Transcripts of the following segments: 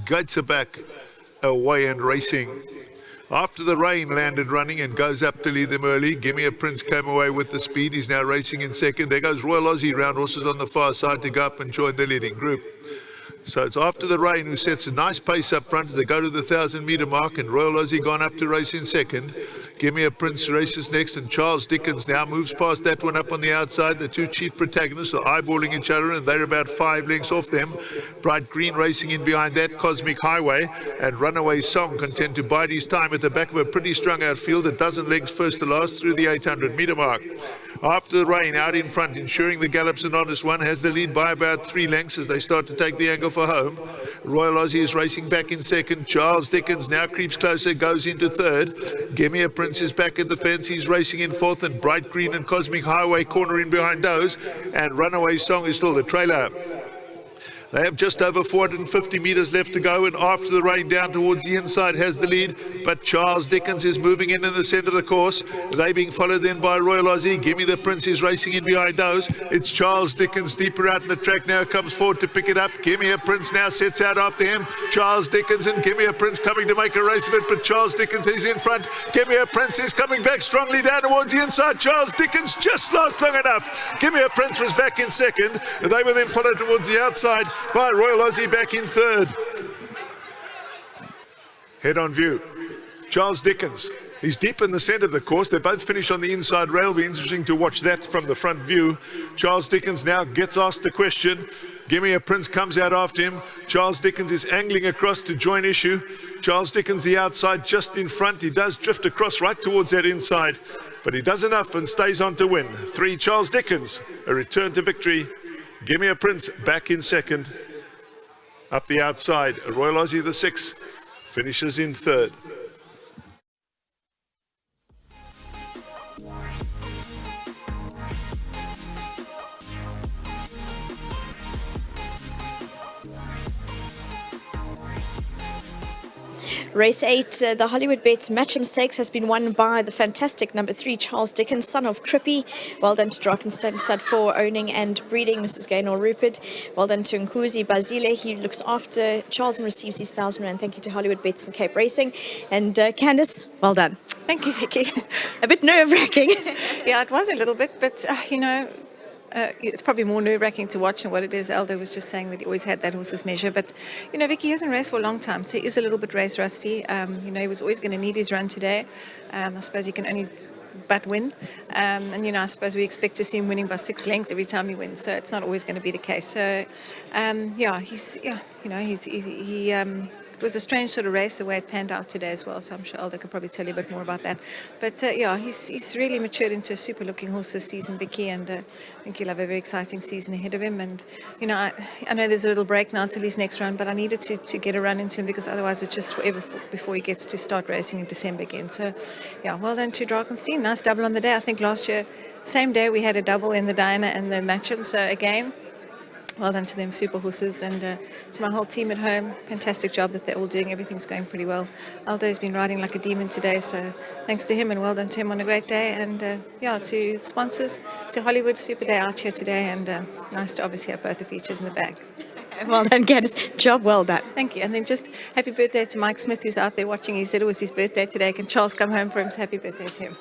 Gates are back, away and racing. After the rain, landed running and goes up to lead them early. Gimme a Prince came away with the speed. He's now racing in second. There goes Royal Aussie, round horses on the far side to go up and join the leading group. So it's After the Rain who sets a nice pace up front as they go to the 1,000-metre mark, and Royal Aussie gone up to race in second. Gimme a Prince races next, and Charles Dickens now moves past that one up on the outside. The two chief protagonists are eyeballing each other, and they're about 5 lengths off them. Bright Green racing in behind that, Cosmic Highway, and Runaway Song content to bide his time at the back of a pretty strung out field, a dozen legs first to last through the 800-metre mark. After the Rain out in front, ensuring the gallop's an honest one, has the lead by about 3 lengths as they start to take the angle for home. Royal Aussie is racing back in second. Charles Dickens now creeps closer, goes into third. Gimme a Prince is back at the fence. He's racing in fourth, and Bright Green and Cosmic Highway corner in behind those. And Runaway Song is still the trailer. They have just over 450 metres left to go, and After the Rain down towards the inside has the lead, but Charles Dickens is moving in the centre of the course. They being followed then by Royal Aussie. Gimme the Prince is racing in behind those. It's Charles Dickens deeper out in the track now, comes forward to pick it up. Gimme a Prince now sets out after him. Charles Dickens and Gimme a Prince coming to make a race of it, but Charles Dickens is in front. Gimme a Prince is coming back strongly down towards the inside. Charles Dickens just lost long enough. Gimme a Prince was back in second. They were then followed towards the outside by Royal Aussie back in third. Head on view. Charles Dickens. He's deep in the centre of the course. They both finish on the inside rail. It'll be interesting to watch that from the front view. Charles Dickens now gets asked the question. Gimme a Prince comes out after him. Charles Dickens is angling across to join issue. Charles Dickens the outside just in front. He does drift across right towards that inside, but he does enough and stays on to win. 3 Charles Dickens, a return to victory. Gimme a Prince back in second. Up the outside, Royal Aussie the 6 finishes in third. Race 8, the Hollywood Bets Matching Stakes has been won by the fantastic number 3, Charles Dickens, son of Trippy. Well done to Drakensberg Stud 4, owning and breeding Mrs. Gaynor Rupert. Well done to Nkuzi Bazile. He looks after Charles and receives his 1,000 rand. Thank you to Hollywood Bets and Cape Racing. And Candice, well done. Thank you, Vicky. A bit nerve-wracking. Yeah, it was a little bit, but it's probably more nerve-wracking to watch than what it is. Aldo was just saying that he always had that horse's measure, but Vicky hasn't raced for a long time, so he is a little bit race rusty. He was always going to need his run today. I suppose he can only but win, and I suppose we expect to see him winning by 6 lengths every time he wins, so it's not always going to be the case. So it was a strange sort of race the way it panned out today as well, so I'm sure Aldo could probably tell you a bit more about that. But he's really matured into a super looking horse this season, Vicky, and I think he'll have a very exciting season ahead of him. And I know there's a little break now until his next run, but I needed to get a run into him, because otherwise it's just forever before he gets to start racing in December again. So well done to Drakensberg. Nice double on the day. I think last year, same day, we had a double in the Diner and the Matcham, so again, well done to them, super horses, and to my whole team at home. Fantastic job that they're all doing. Everything's going pretty well. Aldo's been riding like a demon today, so thanks to him, and well done to him on a great day. And to sponsors, to Hollywood, super day out here today, and nice to obviously have both the features in the bag. Well done, Candice. Job well done. Thank you. And then just happy birthday to Mike Smith, who's out there watching. He said it was his birthday today. Can Charles come home for him? So happy birthday to him.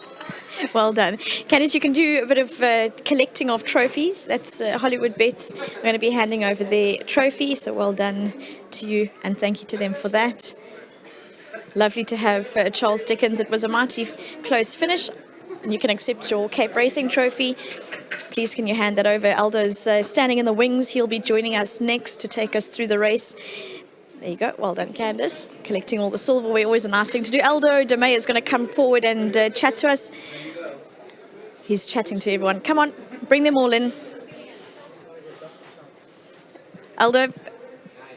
Well done. Candice, you can do a bit of collecting of trophies. That's Hollywood Bets. We're going to be handing over their trophy, so well done to you, and thank you to them for that. Lovely to have Charles Dickens. It was a mighty close finish, and you can accept your Cape Racing trophy. Please can you hand that over. Aldo's standing in the wings. He'll be joining us next to take us through the race. There you go. Well done, Candice. Collecting all the silverware, always a nice thing to do. Aldo de May is going to come forward and chat to us. He's chatting to everyone. Come on, bring them all in. Aldo,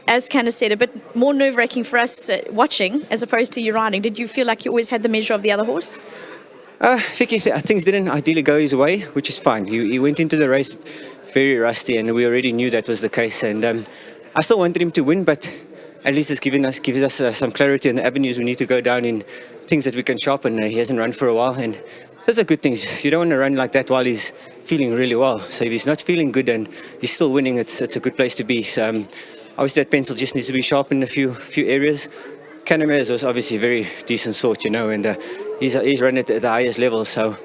as Candice said, a bit more nerve-wracking for us watching as opposed to you riding. Did you feel like you always had the measure of the other horse? Vicky, things didn't ideally go his way, which is fine. He went into the race very rusty, and we already knew that was the case. And I still wanted him to win, but at least it's gives us some clarity on the avenues we need to go down in, things that we can sharpen. He hasn't run for a while, and those are good things. You don't want to run like that while he's feeling really well. So if he's not feeling good and he's still winning, it's a good place to be. So, obviously that pencil just needs to be sharpened in a few areas. Canamere is obviously a very decent sort, and he's run at the highest level. So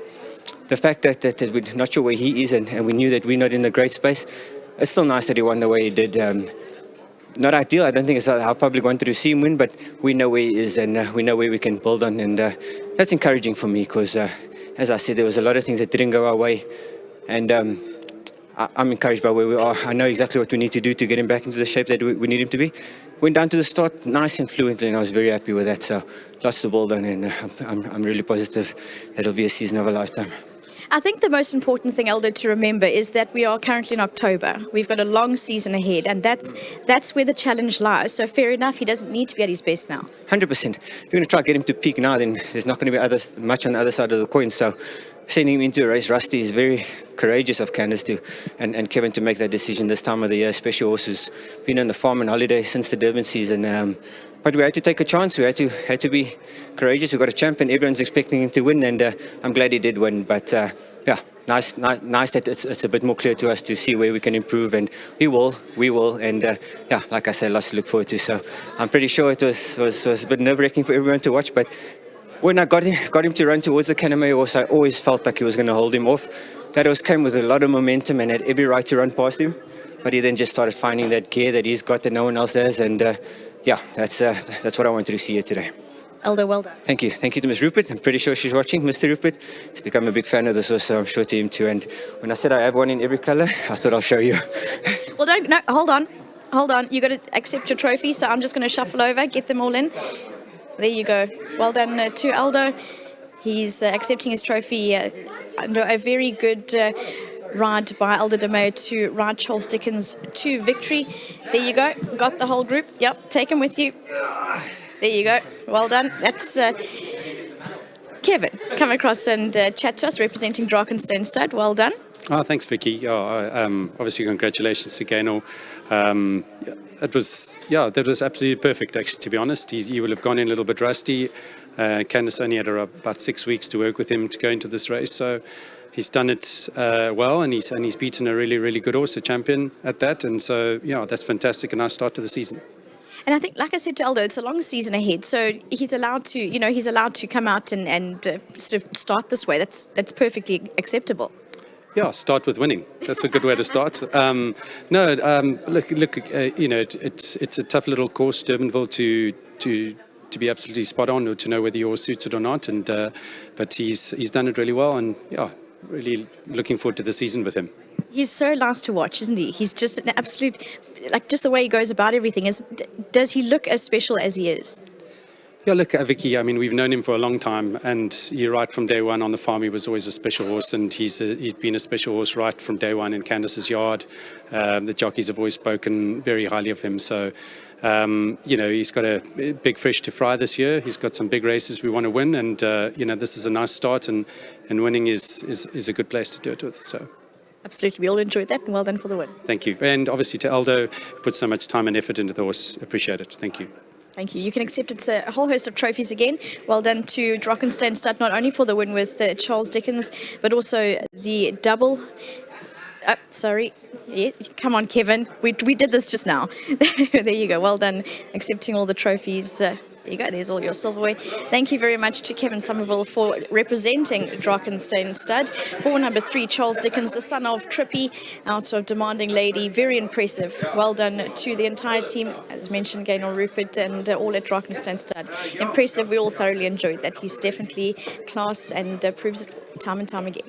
the fact that we're not sure where he is and we knew that we're not in the great space, it's still nice that he won the way he did. Not ideal. I don't think it's how public wanted to see him win, but we know where he is and we know where we can build on, and that's encouraging for me because, as I said, there was a lot of things that didn't go our way, and I'm encouraged by where we are. I know exactly what we need to do to get him back into the shape that we need him to be. Went down to the start nice and fluently, and I was very happy with that. So lots to build on, and I'm really positive that it'll be a season of a lifetime. I think the most important thing, Elder, to remember is that we are currently in October. We've got a long season ahead, and that's where the challenge lies. So fair enough, he doesn't need to be at his best now. 100%. If you're going to try to get him to peak now, then there's not going to be much on the other side of the coin. So sending him into a race rusty is very courageous of Candace and Kevin to make that decision this time of the year, especially horses been on the farm and holiday since the Durban season. But we had to take a chance. We had to be courageous. We've got a champion. Everyone's expecting him to win, and I'm glad he did win. But yeah, nice that it's a bit more clear to us to see where we can improve, and we will. And yeah, like I said, lots to look forward to. So I'm pretty sure it was a bit nerve-wracking for everyone to watch. But when I got him to run towards the Canamere horse, I always felt like he was going to hold him off. That horse came with a lot of momentum and had every right to run past him. But he then just started finding that gear that he's got that no one else has, and yeah, that's what I wanted to see here today. Elder, well done. Thank you to Ms. Rupert. I'm pretty sure she's watching. Mr. Rupert, he's become a big fan of this horse, so I'm sure to him too. And when I said I have one in every colour, I thought I'll show you. Well, hold on. You got to accept your trophy, so I'm just going to shuffle over, get them all in. There you go. Well done to Aldo. He's accepting his trophy under a very good ride by Elder de Meyer to ride Charles Dickens to victory. There you go. Got the whole group. Yep, take him with you. There you go. Well done. That's Kevin. Come across and chat to us, representing Drakenstein Stud. Well done. Oh, thanks, Vicky. Obviously, congratulations to Gaynor. That was absolutely perfect, actually, to be honest. He will have gone in a little bit rusty. Candace only had about 6 weeks to work with him to go into this race, so he's done it well, and he's beaten a really, really good horse, a champion at that, and so, yeah, that's fantastic, a nice start to the season. And I think, like I said to Aldo, it's a long season ahead, so he's allowed to come out and sort of start this way. That's perfectly acceptable. Yeah, start with winning. That's a good way to start. Look. It's a tough little course, Durbanville, to be absolutely spot on, or to know whether your horse suits it or not. And but he's done it really well, and yeah, really looking forward to the season with him. He's so nice to watch, isn't he? He's just an absolute, just the way he goes about everything. Does he look as special as he is? Yeah, look, Vicky, I mean, we've known him for a long time, and right from day one on the farm, he was always a special horse, and he's been a special horse right from day one in Candace's yard. The jockeys have always spoken very highly of him, so, he's got a big fish to fry this year. He's got some big races we want to win, and, this is a nice start, and winning is a good place to do it with, so. Absolutely, we all enjoyed that, and well done for the win. Thank you, and obviously to Aldo, put so much time and effort into the horse. Appreciate it. Thank you. Thank you. You can accept it's a whole host of trophies again. Well done to Drakenstein Stud, not only for the win with Charles Dickens, but also the double. Oh, sorry. Yeah, come on, Kevin. We did this just now. There you go. Well done accepting all the trophies. There you go. There's all your silverware. Thank you very much to Kevin Somerville for representing Drakenstein Stud. For number 3, Charles Dickens, the son of Trippy, out of Demanding Lady. Very impressive. Well done to the entire team, as mentioned, Gaynor Rupert, and all at Drakenstein Stud. Impressive. We all thoroughly enjoyed that. He's definitely class and proves it time and time again.